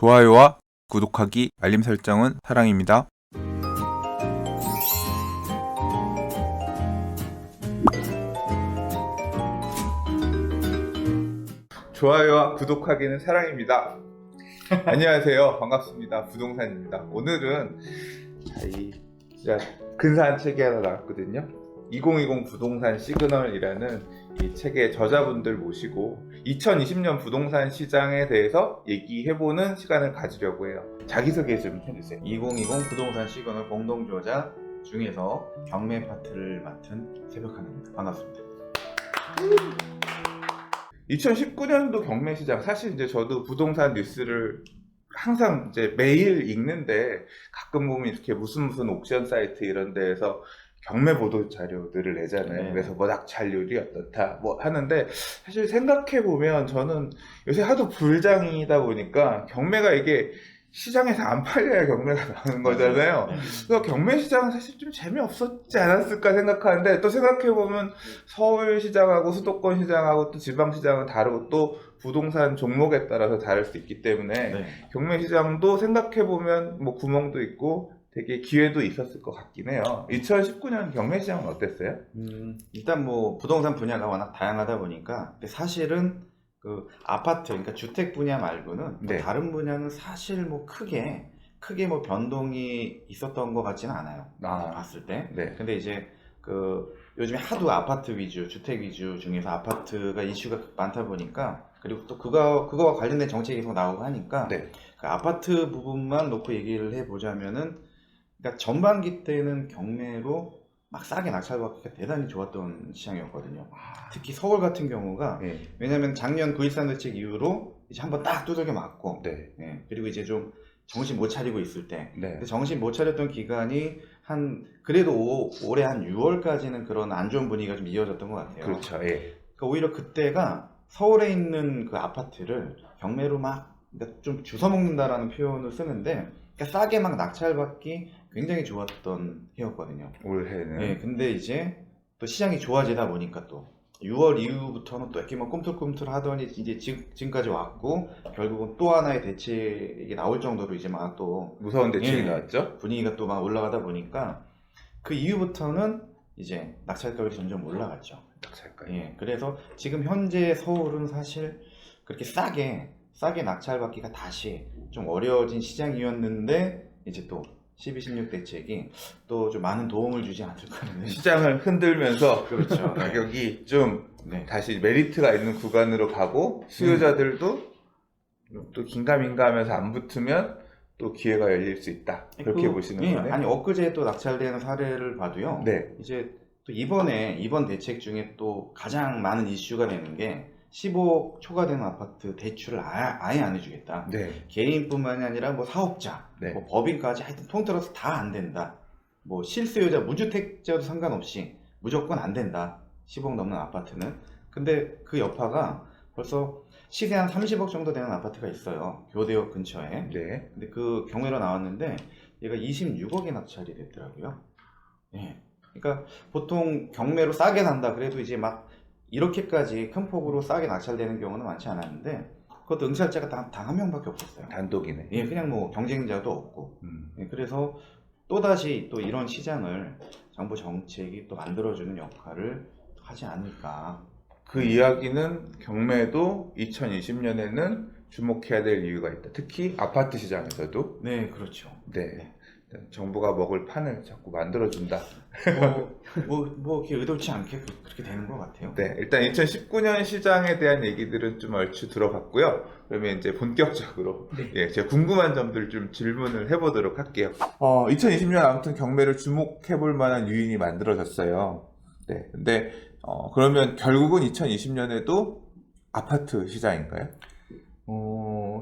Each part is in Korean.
좋아요와 구독하기, 알림 설정은 사랑입니다. 좋아요와 구독하기는 사랑입니다. 안녕하세요. 반갑습니다. 부동산입니다. 오늘은 진짜 근사한 책이 하나 나왔거든요. 2020 부동산 시그널이라는 이 책의 저자분들 모시고 2020년 부동산 시장에 대해서 얘기해보는 시간을 가지려고 해요. 자기소개 좀 해주세요. 2020 부동산 시그널 공동저자 중에서 경매 파트를 맡은 새벽하늘입니다. 반갑습니다. 2019년도 경매 시장, 사실 이제 저도 부동산 뉴스를 항상 이제 매일 읽는데 가끔 보면 이렇게 무슨 옥션 사이트 이런 데에서 경매 보도 자료들을 내잖아요. 네. 그래서 뭐 낙찰률이 어떻다 뭐 하는데, 사실 생각해 보면 저는 요새 하도 불장이다 보니까 경매가 이게 시장에서 안 팔려야 경매가 나오는 거잖아요. 네. 그래서 경매 시장은 사실 좀 재미없었지 않았을까 생각하는데, 또 생각해보면 서울 시장하고 수도권 시장하고 또 지방 시장은 다르고 또 부동산 종목에 따라서 다를 수 있기 때문에 네. 경매 시장도 생각해보면 뭐 구멍도 있고 되게 기회도 있었을 것 같긴 해요. 2019년 경매 시장은 어땠어요? 일단 뭐 부동산 분야가 워낙 다양하다 보니까, 근데 사실은 그 아파트, 그러니까 주택 분야 말고는 네. 다른 분야는 사실 뭐 크게 뭐 변동이 있었던 것 같지는 않아요. 봤을 때. 네. 근데 이제 그 요즘에 하도 아파트 위주, 주택 위주 중에서 아파트가 이슈가 많다 보니까, 그리고 또 그거와 관련된 정책이 계속 나오고 하니까, 네. 그 아파트 부분만 놓고 얘기를 해보자면은, 그러니까 전반기 때는 경매로 막 싸게 낙찰받기가 대단히 좋았던 시장이었거든요. 특히 서울 같은 경우가, 네. 왜냐면 작년 9.13 대책 이후로 이제 한번 딱 두들겨 맞고, 네. 예, 그리고 이제 좀 정신 못 차리고 있을 때, 네. 근데 정신 못 차렸던 기간이 그래도 올해 한 6월까지는 그런 안 좋은 분위기가 좀 이어졌던 것 같아요. 그렇죠. 예. 그러니까 오히려 그때가 서울에 있는 그 아파트를 경매로 막, 그러니까 좀 주워먹는다라는 표현을 쓰는데, 그러니까 싸게 막 낙찰받기 굉장히 좋았던 해였거든요. 올해는. 네, 근데 이제 또 시장이 좋아지다 보니까 또 6월 이후부터는 또 이렇게 막 꿈틀꿈틀 하더니 이제 지금까지 왔고, 결국은 또 하나의 대책이 나올 정도로 이제 막 또 무서운 대책이 예, 나왔죠? 분위기가 또 막 올라가다 보니까 그 이후부터는 이제 낙찰가격이 점점 올라갔죠. 낙찰가요. 예, 그래서 지금 현재 서울은 사실 그렇게 싸게 낙찰받기가 다시 좀 어려워진 시장이었는데, 이제 또 12, 16 대책이 또 좀 많은 도움을 주지 않을까 하는. 시장을 흔들면서 그렇죠. 가격이 좀 네. 다시 메리트가 있는 구간으로 가고, 수요자들도 또 긴가민가 하면서 안 붙으면 또 기회가 열릴 수 있다, 그렇게 보시는 예, 거네요. 아니 엊그제 또 낙찰되는 사례를 봐도요. 네. 이제 또 이번 대책 중에 또 가장 많은 이슈가 되는 게 15억 초과되는 아파트 대출을 아예 안 해주겠다. 네. 개인뿐만이 아니라 뭐 사업자, 네. 뭐 법인까지 하여튼 통틀어서 다 안 된다. 뭐 실수요자, 무주택자도 상관없이 무조건 안 된다. 15억 넘는 아파트는. 근데 그 여파가 벌써 시세 한 30억 정도 되는 아파트가 있어요. 교대역 근처에. 네. 근데 그 경매로 나왔는데 얘가 26억에 낙찰이 됐더라고요. 예. 그러니까 보통 경매로 싸게 산다 그래도 이제 막 이렇게까지 큰 폭으로 싸게 낙찰되는 경우는 많지 않았는데, 그것도 응찰자가 단 한 명밖에 없었어요. 단독이네. 예, 그냥 뭐 경쟁자도 없고. 예, 그래서 또다시 또 이런 시장을 정부 정책이 또 만들어주는 역할을 하지 않을까. 그 이야기는 경매도 2020년에는 주목해야 될 이유가 있다. 특히 아파트 시장에서도. 네, 그렇죠. 네. 정부가 먹을 판을 자꾸 만들어준다. 뭐 이렇게 의도치 않게 그렇게 되는 것 같아요. 네, 일단 2019년 시장에 대한 얘기들은 좀 얼추 들어봤고요. 그러면 이제 본격적으로 예, 제가 궁금한 점들 좀 질문을 해보도록 할게요. 2020년 아무튼 경매를 주목해볼 만한 요인이 만들어졌어요. 네, 근데 그러면 결국은 2020년에도 아파트 시장인가요?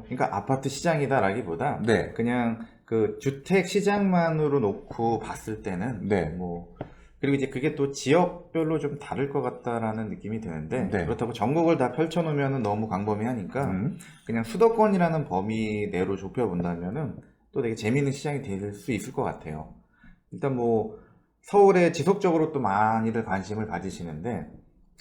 그러니까 아파트 시장이다라기보다 네. 그냥 그 주택 시장만으로 놓고 봤을 때는 네. 뭐, 그리고 이제 그게 또 지역별로 좀 다를 것 같다라는 느낌이 드는데, 네. 그렇다고 전국을 다 펼쳐놓으면 너무 광범위하니까 그냥 수도권이라는 범위 내로 좁혀본다면은 또 되게 재미있는 시장이 될 수 있을 것 같아요. 일단 뭐 서울에 지속적으로 또 많이들 관심을 가지시는데,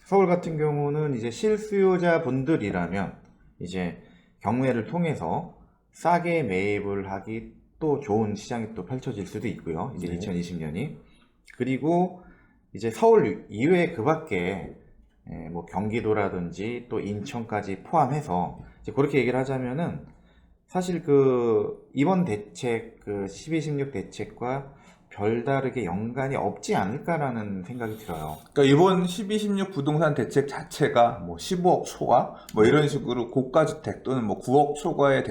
서울 같은 경우는 이제 실수요자 분들이라면 이제 경매를 통해서 싸게 매입을 하기 또 좋은 시장이 또 펼쳐질 수도 있고요. 이제 네. 2020년이. 그리고 이제 서울 이외에 그 밖에 뭐 경기도라든지 또 인천까지 포함해서 이제 그렇게 얘기를 하자면은 사실 그 이번 대책 그 12.16 대책과 별다르게 연관이 없지 않을까라는 생각이 들어요. 그러니까 이번 12.16 부동산 대책 자체가 뭐 15억 초과 뭐 이런 식으로 고가주택 또는 뭐 9억 초과의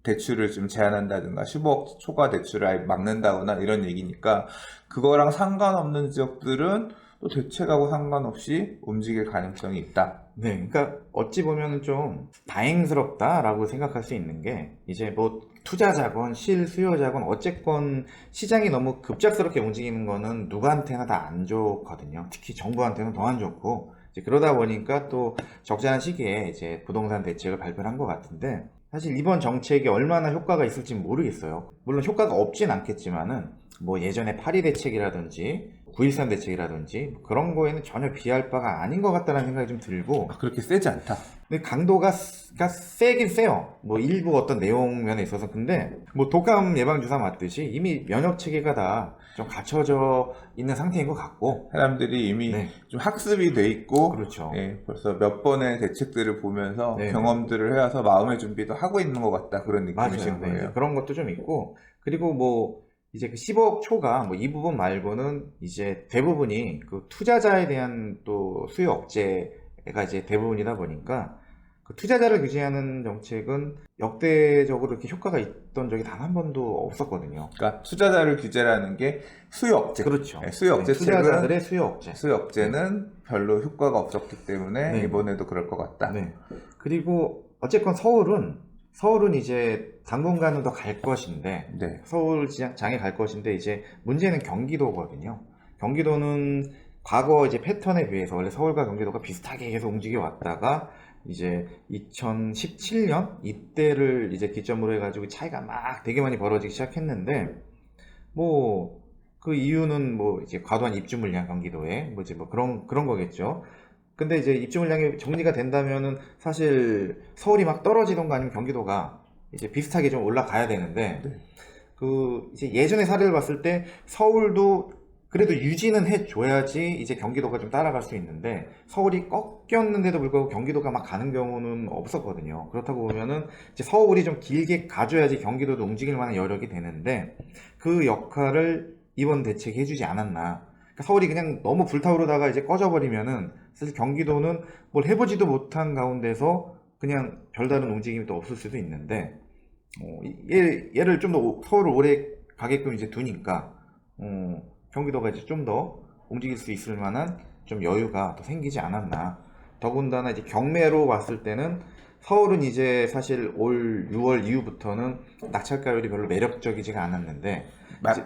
대출을 좀 제한한다든가 15억 초과 대출을 아예 막는다거나 이런 얘기니까 그거랑 상관없는 지역들은 또 대책하고 상관없이 움직일 가능성이 있다. 네, 그러니까 어찌 보면 좀 다행스럽다라고 생각할 수 있는 게 이제 뭐 투자자건 실수요자건 어쨌건 시장이 너무 급작스럽게 움직이는 거는 누구한테나 다 안 좋거든요. 특히 정부한테는 더 안 좋고 이제 그러다 보니까 또 적절한 시기에 이제 부동산 대책을 발표를 한 것 같은데 사실 이번 정책이 얼마나 효과가 있을지 모르겠어요. 물론 효과가 없진 않겠지만은 뭐 예전에 파리 대책이라든지 9.13 대책이라든지 그런 거에는 전혀 비할 바가 아닌 것 같다는 생각이 좀 들고 그렇게 세지 않다. 근데 강도가 세긴 세요. 뭐 일부 어떤 내용 면에 있어서. 근데 뭐 독감 예방 주사 맞듯이 이미 면역 체계가 다 좀 갖춰져 있는 상태인 것 같고 사람들이 이미 네. 좀 학습이 돼 있고 그렇죠. 벌써 몇 번의 대책들을 보면서 네. 경험들을 해와서 마음의 준비도 하고 있는 것 같다 그런 느낌이신 맞아요. 네. 거예요. 그런 것도 좀 있고 그리고 뭐 이제 그 10억 초과 뭐 이 부분 말고는 이제 대부분이 그 투자자에 대한 또 수요 억제가 이제 대부분이다 보니까 그 투자자를 규제하는 정책은 역대적으로 이렇게 효과가 있던 적이 단 한 번도 없었거든요. 그러니까 투자자를 규제라는 게 수요 억제. 그렇죠. 네, 수요 억제 투자자들의 수요 억제. 수요 억제는 별로 효과가 없었기 때문에 네. 이번에도 그럴 것 같다. 네. 그리고 어쨌건 서울은 이제 당분간은 더 갈 것인데 네. 서울 장에 갈 것인데 이제 문제는 경기도거든요. 경기도는 과거 이제 패턴에 비해서 원래 서울과 경기도가 비슷하게 계속 움직여 왔다가 이제 2017년 이때를 이제 기점으로 해가지고 차이가 막 되게 많이 벌어지기 시작했는데 뭐 그 이유는 뭐 이제 과도한 입주 물량 경기도에 뭐 이제 뭐 그런 거겠죠. 근데 이제 입주 물량이 정리가 된다면은 사실 서울이 막 떨어지던가 아니면 경기도가 이제 비슷하게 좀 올라가야 되는데 네. 그 이제 예전의 사례를 봤을 때 서울도 그래도 유지는 해줘야지 이제 경기도가 좀 따라갈 수 있는데 서울이 꺾였는데도 불구하고 경기도가 막 가는 경우는 없었거든요. 그렇다고 보면은 이제 서울이 좀 길게 가줘야지 경기도도 움직일 만한 여력이 되는데 그 역할을 이번 대책이 해주지 않았나. 그러니까 서울이 그냥 너무 불타오르다가 이제 꺼져버리면은 사실 경기도는 뭘 해보지도 못한 가운데서 그냥 별다른 움직임이 또 없을 수도 있는데 얘를 좀 더 서울을 오래 가게끔 이제 두니까 경기도가 이제 좀 더 움직일 수 있을 만한 좀 여유가 더 생기지 않았나. 더군다나 이제 경매로 봤을 때는 서울은 이제 사실 올 6월 이후부터는 낙찰가율이 별로 매력적이지가 않았는데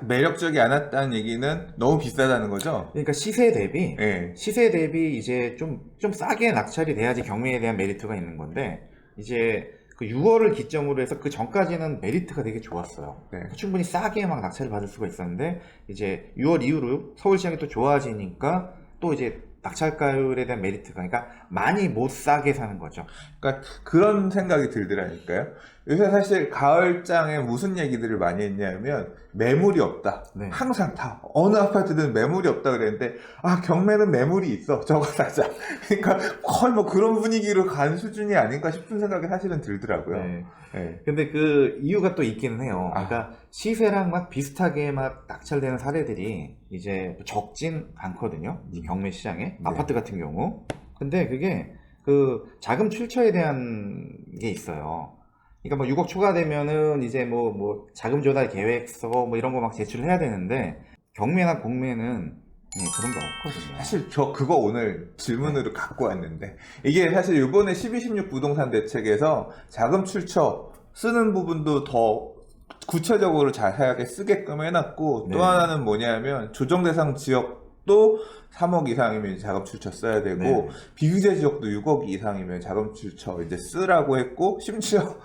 매력적이 않았다는 얘기는 너무 비싸다는 거죠? 그러니까 시세 대비 네. 이제 좀 싸게 낙찰이 돼야지 경매에 대한 메리트가 있는 건데 이제 그 6월을 기점으로 해서 그 전까지는 메리트가 되게 좋았어요. 네. 충분히 싸게 막 낙찰을 받을 수가 있었는데 이제 6월 이후로 서울시장이 또 좋아지니까 또 이제 낙찰가율에 대한 메리트가 그러니까 많이 못 사게 사는 거죠. 그러니까 그런 생각이 들더라니까요. 요새 사실 가을장에 무슨 얘기들을 많이 했냐면 매물이 없다. 네. 항상 다 어느 아파트든 매물이 없다 그랬는데 경매는 매물이 있어. 저거 사자. 그러니까 거의 뭐 그런 분위기로 간 수준이 아닌가 싶은 생각이 사실은 들더라고요. 네. 네. 근데 그 이유가 또 있기는 해요. 그러니까 시세랑 막 비슷하게 막 낙찰되는 사례들이 이제 적진 않거든요. 이 경매 시장에 아파트 같은 경우. 근데 그게 그 자금 출처에 대한 게 있어요. 그러니까 뭐 6억 초과되면은 이제 뭐 자금 조달 계획서 뭐 이런 거 막 제출을 해야 되는데 경매나 공매는 그런 거 없거든요. 사실 저 그거 오늘 질문으로 갖고 왔는데 이게 사실 이번에 12.16 부동산 대책에서 자금 출처 쓰는 부분도 더 구체적으로 자세하게 쓰게끔 해놨고 또 하나는 뭐냐면 조정 대상 지역도 3억 이상이면 자금 출처 써야 되고 비규제 지역도 6억 이상이면 자금 출처 이제 쓰라고 했고 심지어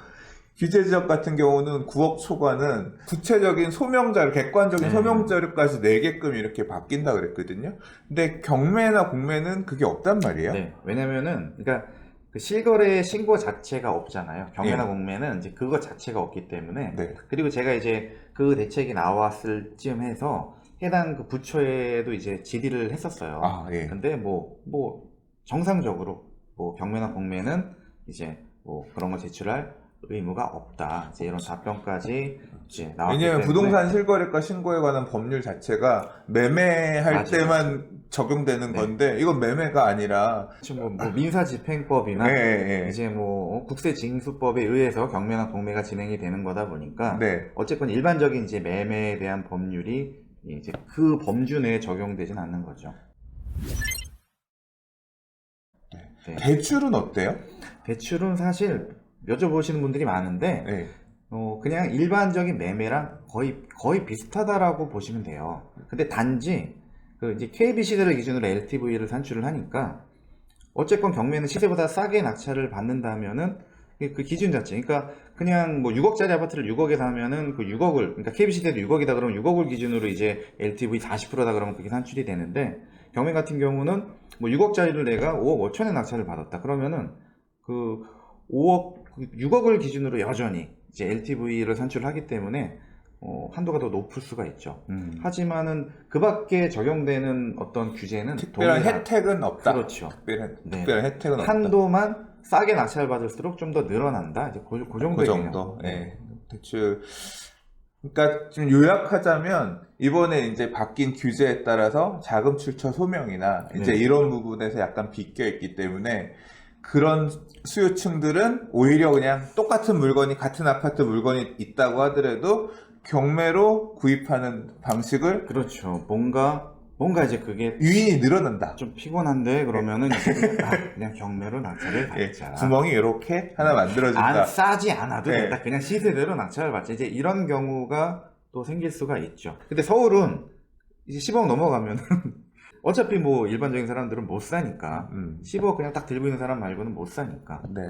규제 지역 같은 경우는 9억 초과는 구체적인 소명자료, 객관적인 소명자료까지 내게끔 이렇게 바뀐다 그랬거든요. 근데 경매나 공매는 그게 없단 말이에요. 네. 왜냐면은, 그러니까 그 실거래 신고 자체가 없잖아요. 경매나 예. 공매는 이제 그거 자체가 없기 때문에. 네. 그리고 제가 이제 그 대책이 나왔을 쯤 해서 해당 그 부처에도 이제 질의를 했었어요. 아, 예. 근데 뭐 정상적으로 뭐 경매나 공매는 이제 뭐 그런 거 제출할 의무가 없다. 이제 이런 답변까지 이제 나왔기 왜냐면 때문에. 부동산 실거래가 신고에 관한 법률 자체가 매매할 맞아요. 때만 적용되는 네. 건데 이건 매매가 아니라 뭐 민사집행법이나 네, 이제 뭐 국세징수법에 의해서 경매나 공매가 진행이 되는 거다 보니까 네. 어쨌건 일반적인 이제 매매에 대한 법률이 이제 그 범주 내에 적용되진 않는 거죠. 네. 대출은 어때요? 대출은 사실 여쭤보시는 분들이 많은데 네. 그냥 일반적인 매매랑 거의 비슷하다라고 보시면 돼요. 근데 단지 그 이제 KB 시세를 기준으로 LTV를 산출을 하니까 어쨌건 경매는 시세보다 싸게 낙찰을 받는다면은 그 기준 자체, 그러니까 그냥 뭐 6억짜리 아파트를 6억에 사면은 그 6억을, 그러니까 KB 시세도 6억이다 그러면 6억을 기준으로 이제 LTV 40%다 그러면 그게 산출이 되는데, 경매 같은 경우는 뭐 6억짜리를 내가 5억 5천에 낙찰을 받았다 그러면은 그 6억을 기준으로 여전히 이제 LTV를 산출하기 때문에 한도가 더 높을 수가 있죠. 하지만은 그 밖에 적용되는 어떤 규제는 특별한 혜택은 없다. 그렇죠. 특별한 혜택은 없다. 한도만 싸게 낙찰받을수록 좀 더 늘어난다. 이제 그 정도의 그 정도. 네. 대출. 그러니까 좀 요약하자면 이번에 이제 바뀐 규제에 따라서 자금 출처 소명이나 이제 네. 이런 부분에서 약간 비껴 있기 때문에 그런 수요층들은 오히려 그냥 똑같은 물건이 같은 아파트 물건이 있다고 하더라도 경매로 구입하는 방식을 그렇죠. 뭔가 이제 그게 유인이 늘어난다. 좀 피곤한데 그러면은 이제 그냥 경매로 낙찰을 예, 받자. 구멍이 이렇게 하나 만들어진다. 안 싸지 않아도 네. 된다. 그냥 시세대로 낙찰을 받자. 이제 이런 경우가 또 생길 수가 있죠. 근데 서울은 이제 10억 넘어가면은 어차피 뭐 일반적인 사람들은 못 사니까 10억 그냥 딱 들고 있는 사람 말고는 못 사니까. 네.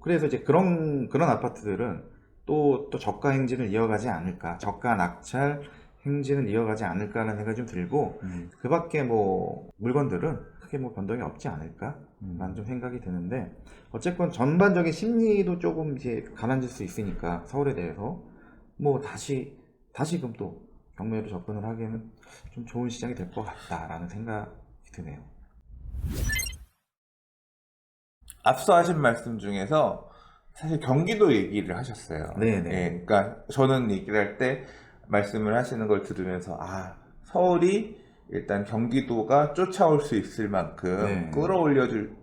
그래서 이제 그런 아파트들은 또 저가 행진을 이어가지 않을까, 저가 낙찰 행진을 이어가지 않을까라는 생각이 좀 들고, 그 밖에 뭐 물건들은 크게 뭐 변동이 없지 않을까라는 좀 생각이 드는데, 어쨌건 전반적인 심리도 조금 이제 가라앉을 수 있으니까 서울에 대해서 뭐 다시금 또 경매로 접근을 하기에는 좀 좋은 시장이 될 것 같다라는 생각이 드네요. 앞서 하신 말씀 중에서 사실 경기도 얘기를 하셨어요. 네네. 예, 그러니까 저는 얘기를 할 때 말씀을 하시는 걸 들으면서 서울이 일단 경기도가 쫓아올 수 있을 만큼 네. 끌어올려줄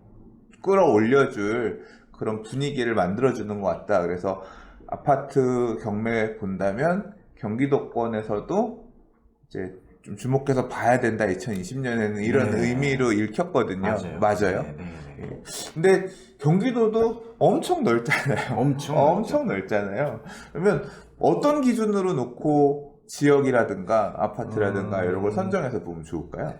그런 분위기를 만들어주는 것 같다. 그래서 아파트 경매 본다면 경기도권에서도 이제 좀 주목해서 봐야 된다. 2020년에는 이런 네. 의미로 읽혔거든요. 맞아요. 네. 예. 근데 경기도도 엄청 넓잖아요. 엄청 넓잖아요. 그러면 어떤 기준으로 놓고 지역이라든가 아파트라든가 이런 걸 선정해서 보면 좋을까요?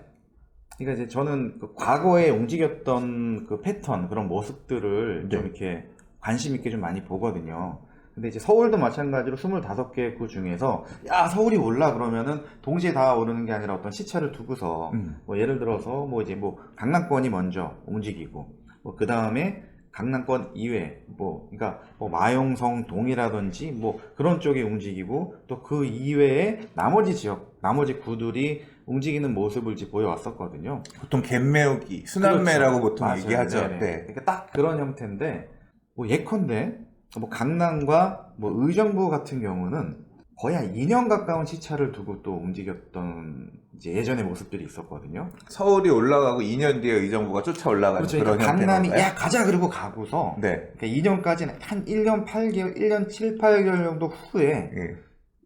그러니까 이제 저는 그 과거에 움직였던 그 패턴, 그런 모습들을 좀 네. 이렇게 관심 있게 좀 많이 보거든요. 근데 이제 서울도 마찬가지로 25개 구 중에서 야 서울이 올라 그러면은 동시에 다 오르는 게 아니라 어떤 시차를 두고서 뭐 예를 들어서 뭐 이제 뭐 강남권이 먼저 움직이고 뭐 그 다음에 강남권 이외 그러니까 뭐 마용성 동이라든지 뭐 그런 쪽이 움직이고 또 그 이외에 나머지 지역, 나머지 구들이 움직이는 모습을 이제 보여왔었거든요. 보통 갭매우기, 순환매라고 그렇죠. 보통 맞아요. 얘기하죠. 네네. 네. 그러니까 딱 그런 형태인데 뭐 예컨대 뭐 강남과 뭐 의정부 같은 경우는 거의 한 2년 가까운 시차를 두고 또 움직였던 이제 예전의 모습들이 있었거든요. 서울이 올라가고 2년 뒤에 의정부가 쫓아 올라가는 그렇죠. 그런 그러니까 강남이 형태인가요? 야 가자 그러고 가고서 네. 그러니까 2년까지는 한 1년 8개월, 1년 7, 8개월 정도 후에 예.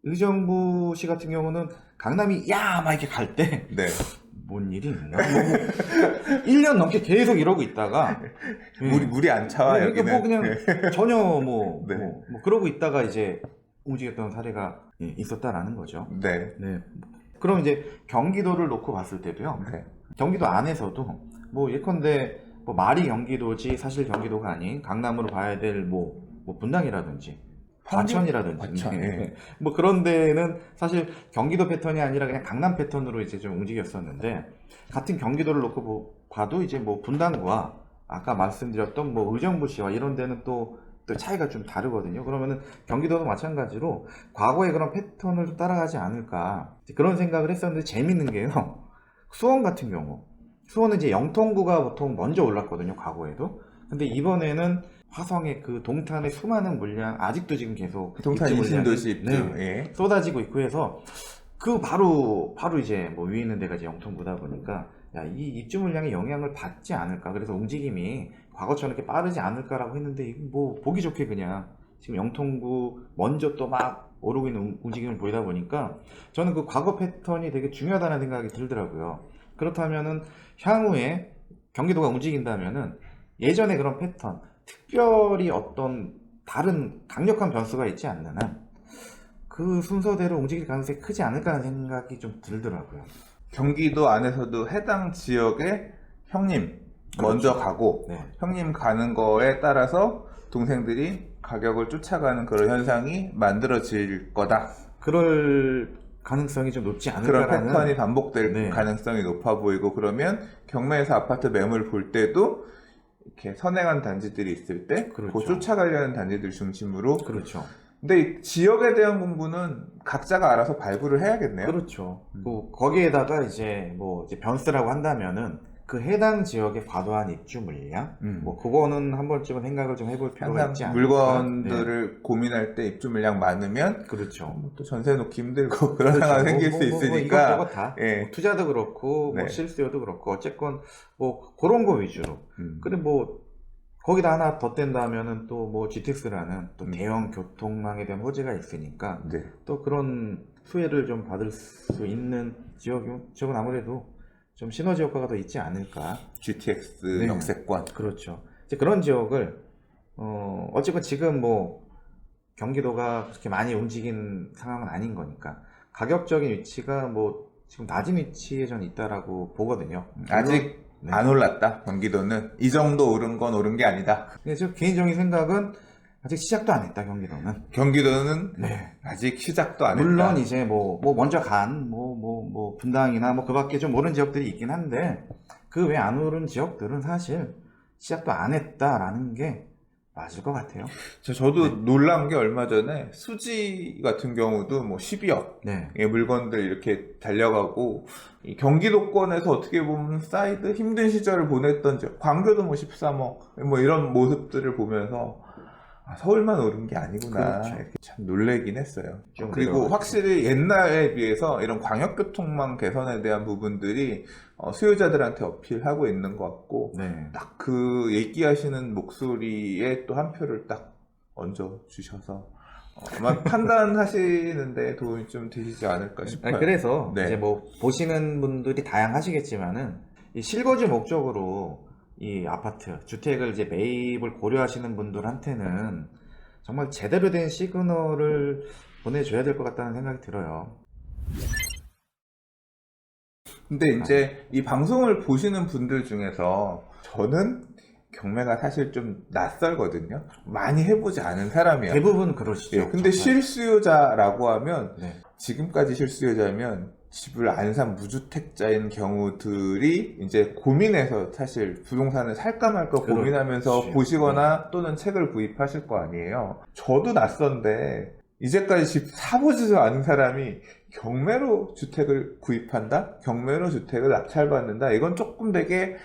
의정부시 같은 경우는 강남이 야 막 이렇게 갈 때 네. 뭔 일이 있나? 1년 넘게 계속 이러고 있다가 물이 안 차와 그러니까 여기는. 뭐 그냥 전혀 뭐 그러고 있다가 이제 움직였던 사례가 있었다라는 거죠. 네. 네. 그럼 이제 경기도를 놓고 봤을 때도요. 네. 경기도 안에서도 뭐 예컨대 뭐 말이 경기도지 사실 경기도가 아닌 강남으로 봐야 될 뭐 분당이라든지 과천이라든지 과천, 예. 뭐 그런 데는 사실 경기도 패턴이 아니라 그냥 강남 패턴으로 이제 좀 움직였었는데 같은 경기도를 놓고 봐도 이제 뭐 분당과 아까 말씀드렸던 뭐 의정부시와 이런 데는 또 차이가 좀 다르거든요. 그러면은 경기도도 마찬가지로 과거의 그런 패턴을 좀 따라가지 않을까 그런 생각을 했었는데 재밌는 게요. 수원 같은 경우 수원은 이제 영통구가 보통 먼저 올랐거든요. 과거에도. 근데 이번에는 화성의 그 동탄의 수많은 물량 아직도 지금 계속 동탄 입주 물량이, 이신도시 입주 예. 쏟아지고 있고 해서 그 바로 이제 뭐 위에 있는 데가 이제 영통구다 보니까 야, 이 입주 물량에 영향을 받지 않을까. 그래서 움직임이 과거처럼 이렇게 빠르지 않을까라고 했는데 뭐 보기 좋게 그냥 지금 영통구 먼저 또 막 오르고 있는 움직임을 보이다 보니까 저는 그 과거 패턴이 되게 중요하다는 생각이 들더라고요. 그렇다면은 향후에 경기도가 움직인다면은 예전의 그런 패턴, 특별히 어떤 다른 강력한 변수가 있지 않는 한 그 순서대로 움직일 가능성이 크지 않을까 하는 생각이 좀 들더라고요. 경기도 안에서도 해당 지역에 형님 먼저 가고 네. 형님 가는 거에 따라서 동생들이 가격을 쫓아가는 그런 현상이 만들어질 거다. 그럴 가능성이 좀 높지 그런 않을까라는 패턴이 반복될 네. 가능성이 높아 보이고 그러면 경매에서 아파트 매물 볼 때도 이렇게 선행한 단지들이 있을 때 그렇죠. 그 쫓아가려는 단지들 중심으로 그렇죠. 근데 이 지역에 대한 공부는 각자가 알아서 발굴을 해야겠네요. 그렇죠. 뭐 거기에다가 이제 이제 변수라고 한다면은 그 해당 지역의 과도한 입주 물량, 뭐 그거는 한 번쯤은 생각을 좀 해볼 필요가 있지 항상 않을까. 물건들을 고민할 때 입주 물량 많으면 그렇죠. 또 전세 놓기 힘들고 그런 그렇죠. 상황이 생길 수 있으니까 이것저것 다 예. 뭐 투자도 그렇고 네. 뭐 실수요도 그렇고 어쨌건 뭐 그런 거 위주로. 그리고 뭐 거기다 하나 덧댄다면은 또 뭐 GTX라는 또 대형 교통망에 대한 호재가 있으니까 네. 또 그런 수혜를 좀 받을 수 있는 지역은 아무래도 좀 시너지 효과가 더 있지 않을까. GTX 네. 역세권. 그렇죠. 이제 그런 지역을 어쨌건 지금 뭐 경기도가 그렇게 많이 움직인 상황은 아닌 거니까 가격적인 위치가 뭐 지금 낮은 위치에 전 있다라고 보거든요. 아직 네. 안 올랐다. 경기도는 이 정도 오른 건 오른 게 아니다. 근데 저 개인적인 생각은 아직 시작도 안 했다. 경기도는 네. 아직 시작도 안 했다. 물론 이제 뭐 먼저 간 분당이나 뭐 그밖에 좀 오른 지역들이 있긴 한데 그 외 안 오른 지역들은 사실 시작도 안 했다라는 게 맞을 것 같아요. 저도 네. 놀란 게 얼마 전에 수지 같은 경우도 뭐 12억 네. 의 물건들 이렇게 달려가고 이 경기도권에서 어떻게 보면 사이드 힘든 시절을 보냈던 지역, 광교도 뭐 13억 뭐 이런 모습들을 보면서 서울만 오른 게 아니구나 그렇죠. 이렇게 참 놀래긴 했어요. 좀 그리고 내려가지고. 확실히 옛날에 비해서 이런 광역교통망 개선에 대한 부분들이 수요자들한테 어필하고 있는 것 같고 네. 딱 그 얘기하시는 목소리에 또 한 표를 딱 얹어 주셔서 아마 판단하시는데 도움이 좀 되시지 않을까 싶어요. 그래서 네. 이제 뭐 보시는 분들이 다양하시겠지만은 이 실거주 목적으로 이 아파트, 주택을 이제 매입을 고려하시는 분들한테는 정말 제대로 된 시그널을 보내줘야 될 것 같다는 생각이 들어요. 근데 이제 이 방송을 보시는 분들 중에서 저는 경매가 사실 좀 낯설거든요. 많이 해보지 않은 사람이에요. 대부분 그러시죠. 예, 근데 정말. 실수요자라고 하면 네. 지금까지 실수요자면 집을 안 산 무주택자인 경우들이 이제 고민해서 사실 부동산을 살까 말까 그렇죠. 고민하면서 보시거나 또는 책을 구입하실 거 아니에요. 저도 낯선데 이제까지 집 사보지도 않은 사람이 경매로 주택을 구입한다? 경매로 주택을 낙찰받는다? 이건 조금 되게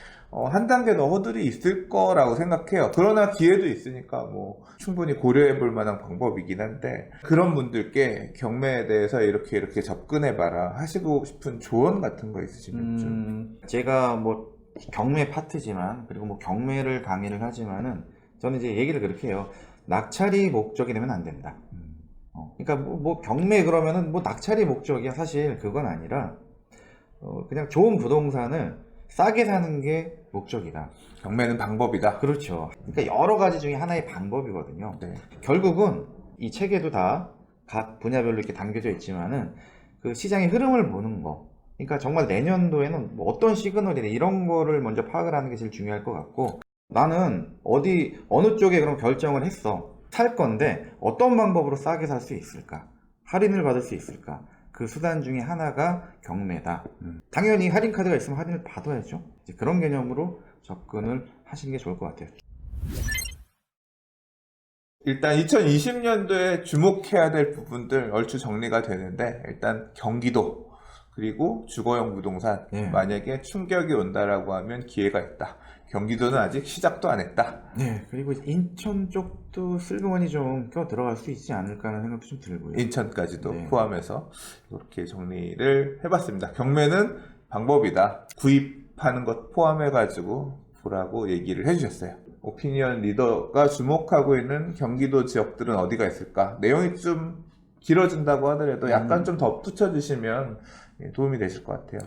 한 단계 더 허들이 있을 거라고 생각해요. 그러나 기회도 있으니까 뭐 충분히 고려해 볼 만한 방법이긴 한데 그런 분들께 경매에 대해서 이렇게 접근해봐라 하시고 싶은 조언 같은 거 있으시면 좀. 제가 뭐 경매 파트지만 그리고 뭐 경매를 강의를 하지만은 저는 이제 얘기를 그렇게 해요. 낙찰이 목적이 되면 안 된다. 그러니까 뭐 경매 그러면은 뭐 낙찰이 목적이야. 사실 그건 아니라 그냥 좋은 부동산을 싸게 사는 게 목적이다. 경매는 방법이다. 그렇죠. 그러니까 여러 가지 중에 하나의 방법이거든요. 네. 결국은 이 책에도 다 각 분야별로 이렇게 담겨져 있지만은 그 시장의 흐름을 보는 거. 그러니까 정말 내년도에는 뭐 어떤 시그널이나 이런 거를 먼저 파악을 하는 게 제일 중요할 것 같고 나는 어느 쪽에 그럼 결정을 했어. 살 건데 어떤 방법으로 싸게 살 수 있을까? 할인을 받을 수 있을까? 그 수단 중에 하나가 경매다. 당연히 할인 카드가 있으면 할인을 받아야죠. 이제 그런 개념으로 접근을 하시는 게 좋을 것 같아요. 일단 2020년도에 주목해야 될 부분들 얼추 정리가 되는데, 일단 경기도 그리고 주거용 부동산, 네. 만약에 충격이 온다라고 하면 기회가 있다. 경기도는 아직 시작도 안 했다. 네, 그리고 인천 쪽도 슬그머니 좀 껴 들어갈 수 있지 않을까 하는 생각도 좀 들고요. 인천까지도 네. 포함해서 이렇게 정리를 해봤습니다. 경매는 방법이다. 구입하는 것 포함해가지고 보라고 얘기를 해주셨어요. 오피니언 리더가 주목하고 있는 경기도 지역들은 어디가 있을까? 내용이 좀 길어진다고 하더라도 약간 좀 덧붙여주시면 도움이 되실 것 같아요.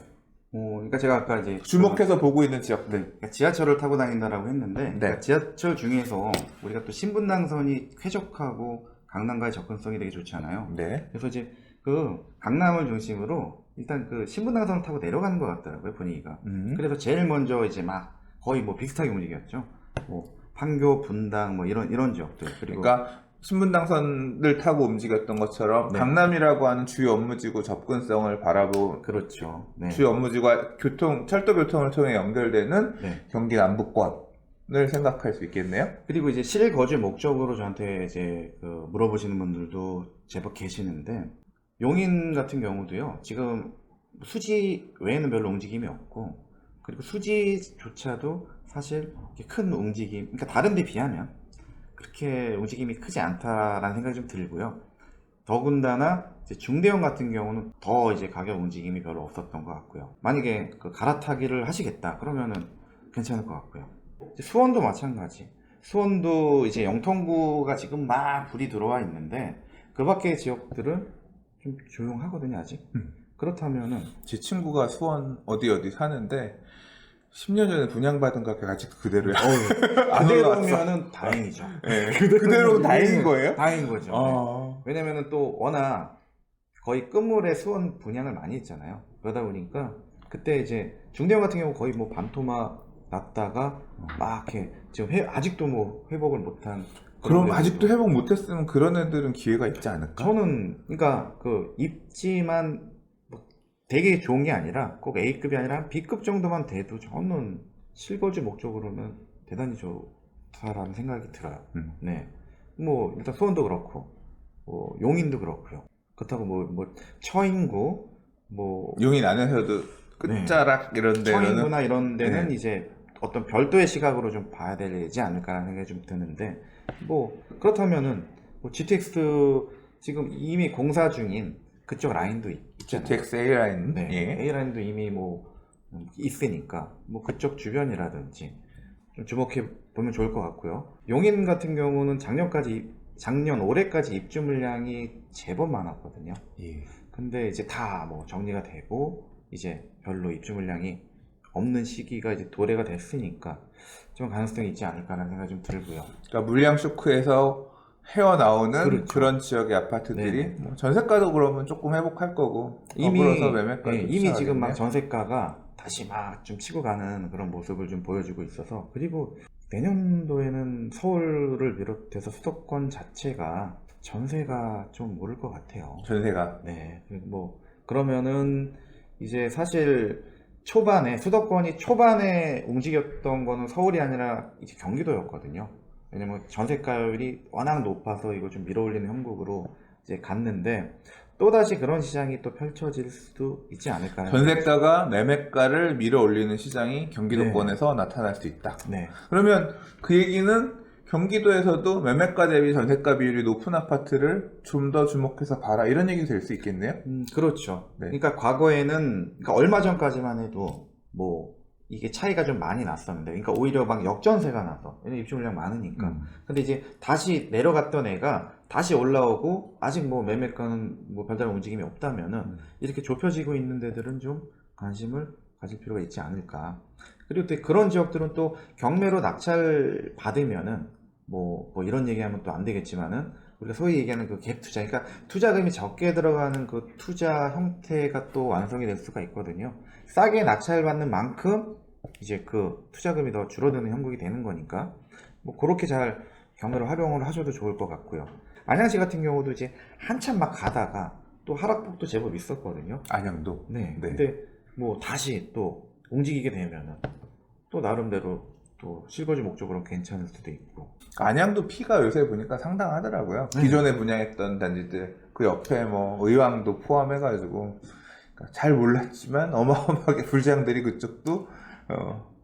그러니까 제가 아까 이제 주목해서 보고 있는 지역들. 그러니까 지하철을 타고 다닌다라고 했는데, 네. 그러니까 지하철 중에서 우리가 또 신분당선이 쾌적하고 강남과의 접근성이 되게 좋잖아요. 네. 그래서 이제 그 강남을 중심으로 일단 그 신분당선을 타고 내려가는 것 같더라고요, 분위기가. 그래서 제일 먼저 이제 막 거의 뭐 비슷하게 움직였죠. 뭐 판교, 분당 뭐 이런 지역들. 그리고 그러니까 신분당선을 타고 움직였던 것처럼 네. 강남이라고 하는 주요 업무지구 접근성을 바라본 그렇죠. 네. 주요 업무지구와 철도 교통을 통해 연결되는 네. 경기 남부권을 생각할 수 있겠네요. 그리고 이제 실거주 목적으로 저한테 이제 그 물어보시는 분들도 제법 계시는데, 용인 같은 경우도요, 지금 수지 외에는 별로 움직임이 없고, 그리고 수지조차도 사실 이렇게 큰 움직임, 그러니까 다른 데 비하면 그렇게 움직임이 크지 않다라는 생각이 좀 들고요. 더군다나 이제 중대형 같은 경우는 더 이제 가격 움직임이 별로 없었던 것 같고요. 만약에 그 갈아타기를 하시겠다 그러면은 괜찮을 것 같고요. 이제 수원도 마찬가지. 수원도 이제 영통구가 지금 막 불이 들어와 있는데 그 밖의 지역들은 좀 조용하거든요, 아직. 그렇다면은 제 친구가 수원 어디 사는데 10년 전에 분양받은 가격 아직도 그대로야. 안 올라왔어. 그대로면은 다행이죠. 네. 그대로 다행인 거예요? 다행인 거죠. 네. 아. 왜냐면은 또 워낙 거의 끝물에 수원 분양을 많이 했잖아요. 그러다 보니까 그때 이제 중대형 같은 경우 거의 뭐 반토막 났다가 막 이렇게 지금 아직도 뭐 회복을 못한. 그럼 아직도 회복 못했으면 그런 애들은 기회가 있지 않을까? 저는 그러니까 그 입지만 뭐 되게 좋은 게 아니라 꼭 A급이 아니라 B급 정도만 돼도 저는 실거주 목적으로는 대단히 좋다라는 생각이 들어요. 네. 뭐 일단 수원도 그렇고 뭐 용인도 그렇고요. 그렇다고 뭐 처인구 뭐 용인 안에서도 끝자락 이런 데는 처인구나 이런 데는 네. 이제 어떤 별도의 시각으로 좀 봐야 되지 않을까라는 생각이 좀 드는데, 뭐 그렇다면은 뭐 GTX 지금 이미 공사 중인 그쪽 라인도 있잖아요. GTX A라인. 네. 예. A라인도 이미 뭐 있으니까 뭐 그쪽 주변이라든지 좀 주목해 보면 좋을 것 같고요. 용인 같은 경우는 작년 올해까지 입주 물량이 제법 많았거든요. 예. 근데 이제 다 뭐 정리가 되고 이제 별로 입주 물량이 없는 시기가 이제 도래가 됐으니까 좀 가능성이 있지 않을까라는 생각이 좀 들고요. 그러니까 물량 쇼크에서 헤어나오는 그렇죠. 그런 지역의 아파트들이 네네. 뭐 전세가도 그러면 조금 회복할 거고 더불어서 매매가도 이미 지금 막 시작하겠네요. 전세가가 다시 막 좀 치고 가는 그런 모습을 좀 보여주고 있어서, 그리고 내년도에는 서울을 비롯해서 수도권 자체가 전세가 좀 오를 것 같아요. 전세가. 네, 뭐 그러면은 이제 사실 수도권이 초반에 움직였던 거는 서울이 아니라 이제 경기도였거든요. 왜냐면 전세가율이 워낙 높아서 이거 좀 밀어올리는 형국으로 이제 갔는데, 또다시 그런 시장이 또 펼쳐질 수도 있지 않을까. 전세가가 매매가를 밀어 올리는 시장이 경기도권에서 나타날 수 있다. 네. 그러면 그 얘기는 경기도에서도 매매가 대비 전세가 비율이 높은 아파트를 좀 더 주목해서 봐라 이런 얘기 될 수 있겠네요. 그렇죠. 네. 그러니까 과거에는, 그러니까 얼마 전까지만 해도 뭐 이게 차이가 좀 많이 났었는데, 그러니까 오히려 막 역전세가 나서, 왜냐면 입주 물량 많으니까. 근데 이제 다시 내려갔던 애가 다시 올라오고 아직 뭐 매매가는 뭐 별다른 움직임이 없다면은 이렇게 좁혀지고 있는 데들은 좀 관심을 가질 필요가 있지 않을까. 그리고 또 그런 지역들은 또 경매로 낙찰 받으면은 뭐 이런 얘기하면 또 안 되겠지만은 우리가 소위 얘기하는 그 갭 투자, 그러니까 투자금이 적게 들어가는 그 투자 형태가 또 완성이 될 수가 있거든요. 싸게 낙찰받는 만큼 이제 그 투자금이 더 줄어드는 형국이 되는 거니까 뭐 그렇게 잘 경매로 활용을 하셔도 좋을 것 같고요. 안양시 같은 경우도 이제 한참 막 가다가 또 하락폭도 제법 있었거든요. 안양도. 네. 네. 근데 뭐 다시 또 움직이게 되면은 또 나름대로 또 실거주 목적으로 괜찮을 수도 있고. 안양도 피가 요새 보니까 상당하더라고요. 네. 기존에 분양했던 단지들 그 옆에 뭐 의왕도 포함해가지고 그러니까 잘 몰랐지만 어마어마하게 불장들이 그쪽도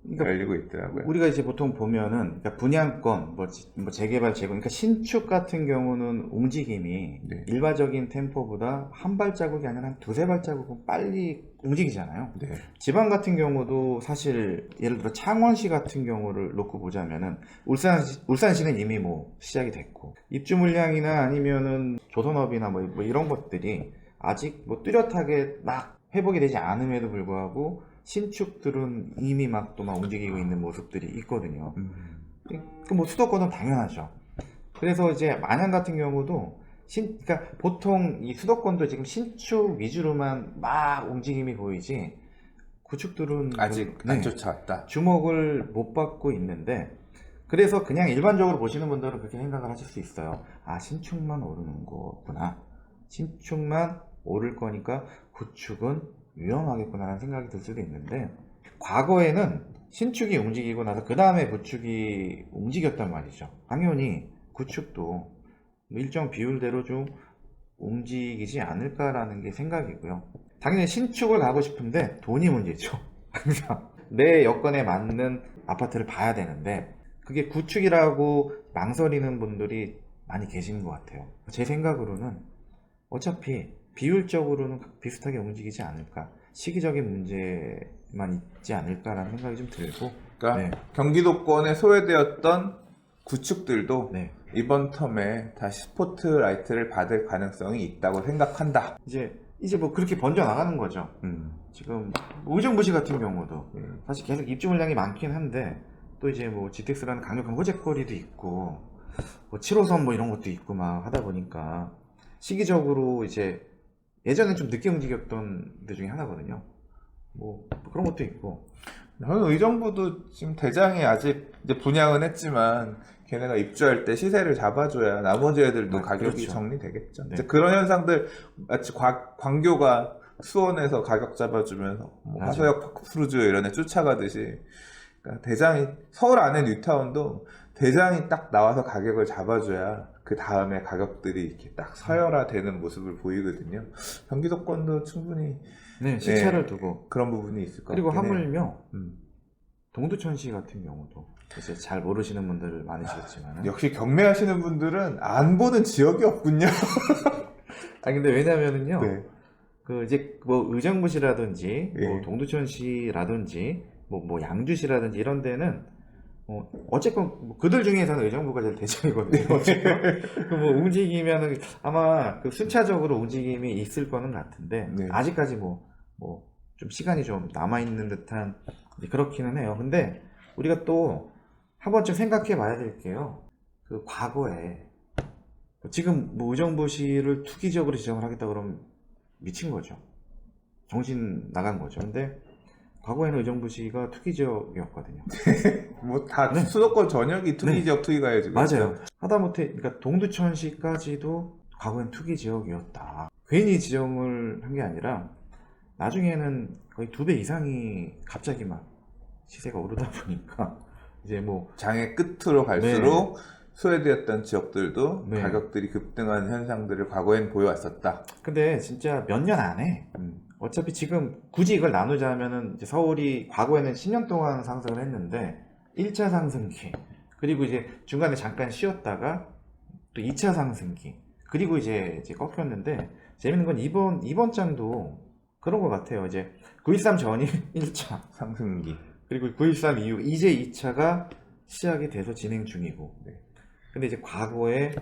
그러니까 열리고 있더라고요. 우리가 이제 보통 보면은 그러니까 분양권, 뭐 재개발, 재건, 그러니까 신축 같은 경우는 움직임이 네. 일반적인 템포보다 한 발자국이 아니라 한 두세 발자국은 빨리 움직이잖아요. 네. 지방 같은 경우도 사실 예를 들어 창원시 같은 경우를 놓고 보자면은 울산시는 이미 뭐 시작이 됐고 입주 물량이나 아니면은 조선업이나 뭐 이런 것들이 아직 뭐 뚜렷하게 막 회복이 되지 않음에도 불구하고 신축들은 이미 막 또 막 움직이고 있는 모습들이 있거든요. 그 뭐 수도권은 당연하죠. 그래서 이제 안양 같은 경우도 그러니까 보통 이 수도권도 지금 신축 위주로만 막 움직임이 보이지 구축들은 아직 네, 안 쫓아왔다. 주목을 못 받고 있는데 그래서 그냥 일반적으로 보시는 분들은 그렇게 생각을 하실 수 있어요. 아, 신축만 오르는 거구나. 신축만 오를 거니까 구축은 위험하겠구나라는 생각이 들 수도 있는데 과거에는 신축이 움직이고 나서 그 다음에 구축이 움직였단 말이죠. 당연히 구축도 일정 비율대로 좀 움직이지 않을까라는 게 생각이고요. 당연히 신축을 가고 싶은데 돈이 문제죠. 항상 내 여건에 맞는 아파트를 봐야 되는데 그게 구축이라고 망설이는 분들이 많이 계신 것 같아요. 제 생각으로는 어차피 비율적으로는 비슷하게 움직이지 않을까, 시기적인 문제만 있지 않을까라는 생각이 좀 들고. 그러니까 네. 경기도권에 소외되었던 구축들도 네. 이번 텀에 다시 스포트라이트를 받을 가능성이 있다고 생각한다. 이제 뭐 그렇게 번져 나가는 거죠. 지금 의정부시 같은 경우도 사실 계속 입주 물량이 많긴 한데 또 이제 뭐 GTX라는 강력한 호재거리도 있고 뭐 7호선 뭐 이런 것도 있고 막 하다 보니까 시기적으로 이제 예전엔 좀 늦게 움직였던 데 중에 하나거든요. 뭐 그런 것도 있고. 저는 의정부도 지금 대장이 아직 이제 분양은 했지만 걔네가 입주할 때 시세를 잡아줘야 나머지 애들도 가격이 그렇죠. 정리되겠죠. 네. 이제 그런 현상들 마치 광교가 수원에서 가격 잡아주면서 뭐 화서역 푸르즈 이런 애 쫓아가듯이 그러니까 대장이 서울 안에 뉴타운도 대장이 딱 나와서 가격을 잡아줘야 그 다음에 가격들이 이렇게 딱 서열화되는 모습을 보이거든요. 경기도권도 충분히 네, 시차를 네, 두고. 그런 부분이 있을 것 그리고 같긴 해요. 하물며 동두천시 같은 경우도 이제 잘 모르시는 분들 많으시겠지만 역시 경매하시는 분들은 안 보는 지역이 없군요. 아 근데 왜냐면은요 네. 그 이제 뭐 의정부시라든지 예. 뭐 동두천시라든지 뭐 양주시라든지 이런 데는 어쨌건 뭐 그들 중에서는 의정부가 제일 대장이거든요. 어쨌건 그뭐 움직이면은 아마 그 순차적으로 움직임이 있을 거는 같은데 네. 아직까지 뭐 좀 시간이 좀 남아 있는 듯한 그렇기는 해요. 근데 우리가 또 한 번쯤 생각해 봐야 될 게요. 그 과거에 지금 뭐 의정부시를 투기적으로 지정을 하겠다 그러면 미친 거죠. 정신 나간 거죠. 근데 과거에는 의정부시가 투기지역이었거든요. 뭐 다 네. 수도권 전역이 투기지역 투기가요 지금. 맞아요. 하다못해 그러니까 동두천시까지도 과거엔 투기지역이었다. 괜히 지정을 한 게 아니라 나중에는 거의 2배 이상이 갑자기 막 시세가 오르다 보니까 이제 뭐 장의 끝으로 갈수록 소외되었던 지역들도 네. 가격들이 급등하는 현상들을 과거엔 보여왔었다. 근데 진짜 몇 년 안에 어차피 지금 굳이 이걸 나누자면은 이제 서울이 과거에는 10년 동안 상승을 했는데 1차 상승기 그리고 이제 중간에 잠깐 쉬었다가 또 2차 상승기 그리고 이제 꺾였는데 재밌는 건 이번 장도 그런 것 같아요. 이제 9.13 전이 1차 상승기. 그리고 9.13 이후 이제 2차가 시작이 돼서 진행 중이고 네. 근데 이제 과거에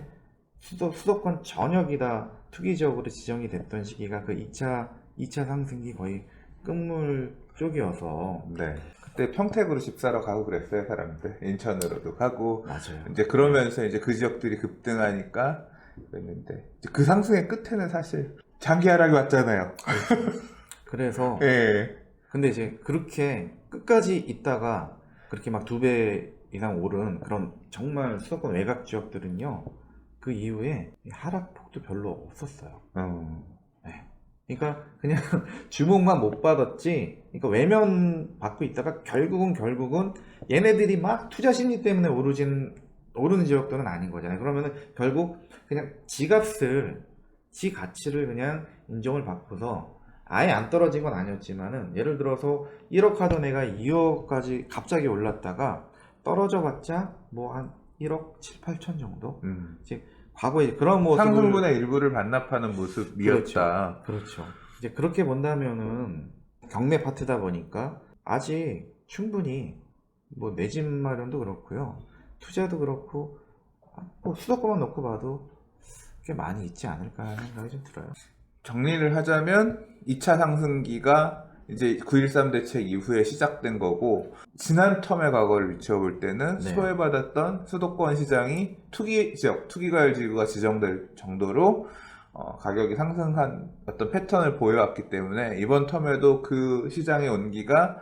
수도권 전역이 다 투기적으로 지정이 됐던 시기가 그 2차 상승기 거의 끝물 쪽이어서 네. 그때 평택으로 집 사러 가고 그랬어요 사람들. 인천으로도 가고. 맞아요. 이제 그러면서 이제 그 지역들이 급등하니까 그랬는데 이제 그 상승의 끝에는 사실 장기 하락이 왔잖아요. 그래서 예. 근데 이제 그렇게 끝까지 있다가 그렇게 막 2배 이상 오른 그런 정말 수도권 외곽 지역들은요 그 이후에 하락폭도 별로 없었어요. 네. 그러니까 그냥 주목만 못 받았지. 그러니까 외면 받고 있다가 결국은 얘네들이 막 투자 심리 때문에 오르는 지역들은 아닌 거잖아요. 그러면은 결국 그냥 지 가치를 그냥 인정을 받고서 아예 안 떨어진 건 아니었지만은 예를 들어서 1억 하던 애가 2억까지 갑자기 올랐다가 떨어져 봤자 뭐 한 1억 7, 8천 정도? 이제 과거에 그런 모습을 상승분의 일부를 반납하는 모습이었다. 그렇죠. 이제 그렇게 본다면은 경매 파트다 보니까 아직 충분히 뭐 내 집 마련도 그렇고요. 투자도 그렇고 뭐 수도권만 놓고 봐도 꽤 많이 있지 않을까 하는 생각이 좀 들어요. 정리를 하자면 2차 상승기가 이제 9.13 대책 이후에 시작된 거고, 지난 텀의 과거를 비춰볼 때는 네. 소외받았던 수도권 시장이 투기 지역, 투기과열 지구가 지정될 정도로 가격이 상승한 어떤 패턴을 보여왔기 때문에 이번 텀에도 그 시장의 온기가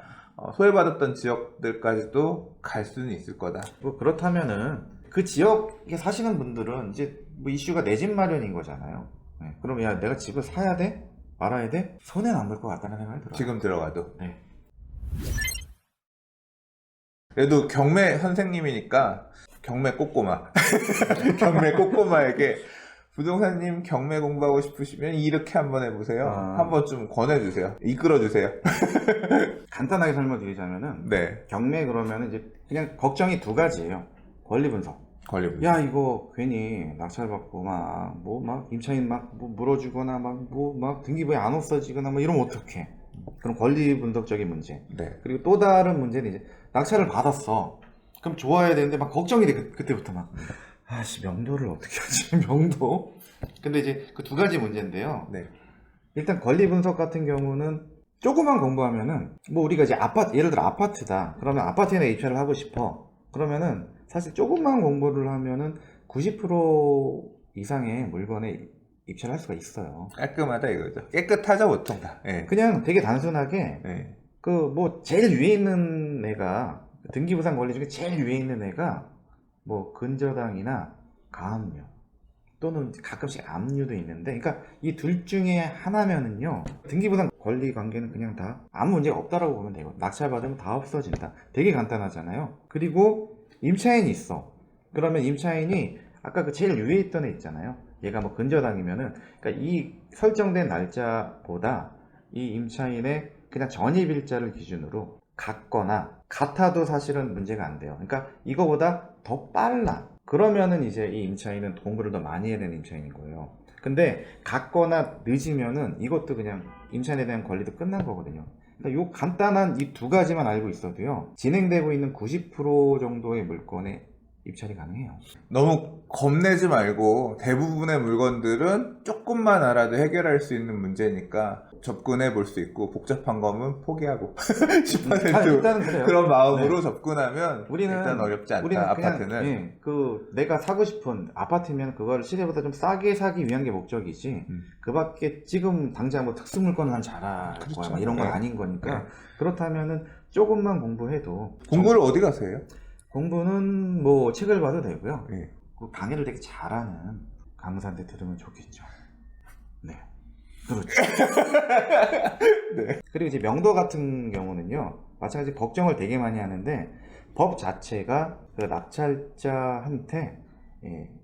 소외받았던 지역들까지도 갈 수는 있을 거다. 뭐 그렇다면은 그 지역에 사시는 분들은 이제 뭐 이슈가 내 집 마련인 거잖아요. 네. 그럼 야 내가 집을 사야 돼? 말아야 돼? 손해는 안 볼 것 같다는 생각이 들어요. 지금 들어가도. 네. 그래도 경매 선생님이니까 경매 꼬꼬마 경매 꼬꼬마에게 부동산님 경매 공부하고 싶으시면 이렇게 한번 해보세요. 한번 좀 권해주세요. 이끌어주세요. 간단하게 설명드리자면은 네. 경매 그러면은 이제 그냥 걱정이 두 가지예요. 권리 분석. 야 이거 괜히 낙찰받고 막 임차인 막 뭐 물어주거나 막 등기부에 안 없어지거나 뭐 이러면 어떡해. 그럼 권리 분석적인 문제. 네. 그리고 또 다른 문제는 이제 낙찰을 받았어. 그럼 좋아야 되는데 막 걱정이 돼. 그때부터 막 아씨 명도를 어떻게 하지 명도. 근데 이제 그 두 가지 문제인데요. 네. 일단 권리 분석 같은 경우는 조금만 공부하면은 뭐 우리가 이제 예를 들어 아파트다. 그러면 아파트에 입찰을 하고 싶어. 그러면은 사실 조금만 공부를 하면은 90% 이상의 물건에 입찰을 할 수가 있어요. 깔끔하다 이거죠. 깨끗하죠 보통 다. 네. 그냥 되게 단순하게 네. 그 뭐 제일 위에 있는 애가 등기부상 권리 중에 제일 위에 있는 애가 뭐 근저당이나 가압류 또는 가끔씩 압류도 있는데, 그러니까 이 둘 중에 하나면은요 등기부상 권리 관계는 그냥 다 아무 문제가 없다라고 보면 되고 낙찰 받으면 다 없어진다. 되게 간단하잖아요. 그리고 임차인이 있어. 그러면 임차인이 아까 그 제일 위에 있던 애 있잖아요. 얘가 뭐 근저당이면은 그러니까 이 설정된 날짜보다 이 임차인의 그냥 전입일자를 기준으로 같아도 사실은 문제가 안 돼요. 그러니까 이거보다 더 빨라. 그러면은 이제 이 임차인은 공부를 더 많이 해야 되는 임차인인 거예요. 근데 같거나 늦으면은 이것도 그냥 임차인에 대한 권리도 끝난 거거든요. 그러니까 요 간단한 이 두 가지만 알고 있어도요 진행되고 있는 90% 정도의 물건에 입찰이 가능해요. 너무 겁내지 말고 대부분의 물건들은 조금만 알아도 해결할 수 있는 문제니까 접근해 볼 수 있고, 복잡한 거면 포기하고 10% 일단은 그래요. 그런 마음으로 네. 접근하면 일단 어렵지 않다. 아파트는. 예, 그 내가 사고 싶은 아파트면 그걸 시세보다 좀 싸게 사기 위한 게 목적이지 그 밖에 지금 당장 뭐 특수물건을 난 잘할 그렇죠. 거야 막 이런 건 네. 아닌 거니까. 네. 그렇다면은 조금만 공부해도 공부를 어디 가세요? 공부는 뭐 책을 봐도 되고요. 네. 그 강의를 되게 잘하는 강사한테 들으면 좋겠죠. 네. 그렇죠. 네. 그리고 이제 명도 같은 경우는요, 마찬가지 걱정을 되게 많이 하는데, 법 자체가 그 낙찰자한테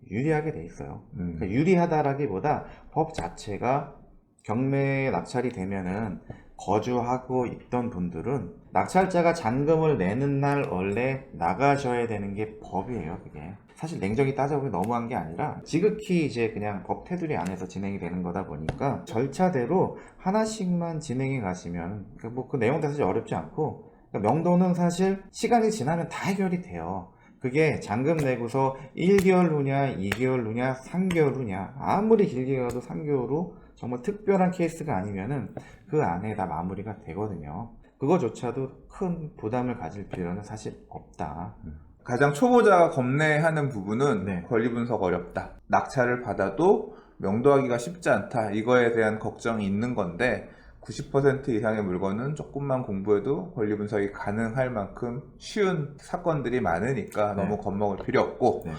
유리하게 돼 있어요. 그러니까 유리하다라기보다 법 자체가 경매 낙찰이 되면은 거주하고 있던 분들은 낙찰자가 잔금을 내는 날 원래 나가셔야 되는 게 법이에요. 그게 사실 냉정히 따져보면 너무한 게 아니라 지극히 이제 그냥 법 테두리 안에서 진행이 되는 거다 보니까 절차대로 하나씩만 진행해 가시면 뭐 그 내용도 사실 어렵지 않고, 그러니까 명도는 사실 시간이 지나면 다 해결이 돼요. 그게 잔금 내고서 1개월 후냐 2개월 후냐 3개월 후냐, 아무리 길게 가도 3개월 후 정말 특별한 케이스가 아니면은 그 안에 다 마무리가 되거든요. 그거조차도 큰 부담을 가질 필요는 사실 없다. 가장 초보자가 겁내하는 부분은 네. 권리 분석 어렵다, 낙찰을 받아도 명도하기가 쉽지 않다, 이거에 대한 걱정이 있는 건데, 90% 이상의 물건은 조금만 공부해도 권리 분석이 가능할 만큼 쉬운 사건들이 많으니까 네. 너무 겁먹을 필요 없고, 네.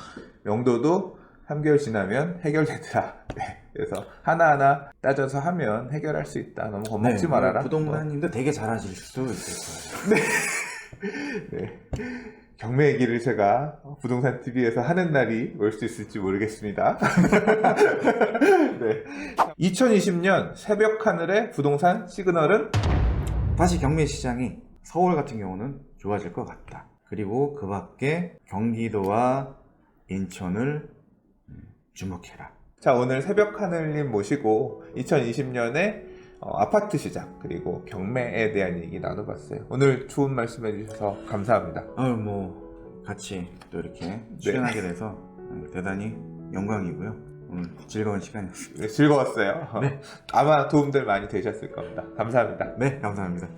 명도도 3개월 지나면 해결되더라. 네. 그래서 하나하나 따져서 하면 해결할 수 있다. 너무 겁먹지 말아라. 부동산님도 되게 잘하실 수 있을 거예요. 네. 경매의 길을 제가 부동산 TV에서 하는 날이 올 수 있을지 모르겠습니다. 네. 2020년 새벽 하늘의 부동산 시그널은 다시 경매 시장이 서울 같은 경우는 좋아질 것 같다. 그리고 그 밖에 경기도와 인천을 주목해라. 자, 오늘 새벽 하늘님 모시고 2020년에 아파트 시장 그리고 경매에 대한 얘기 나눠봤어요. 오늘 좋은 말씀 해주셔서 감사합니다. 같이 또 이렇게 출연하게 돼서 대단히 영광이고요. 오늘 즐거운 시간이었습니다. 즐거웠어요. 네. 아마 도움들 많이 되셨을 겁니다. 감사합니다. 네, 감사합니다.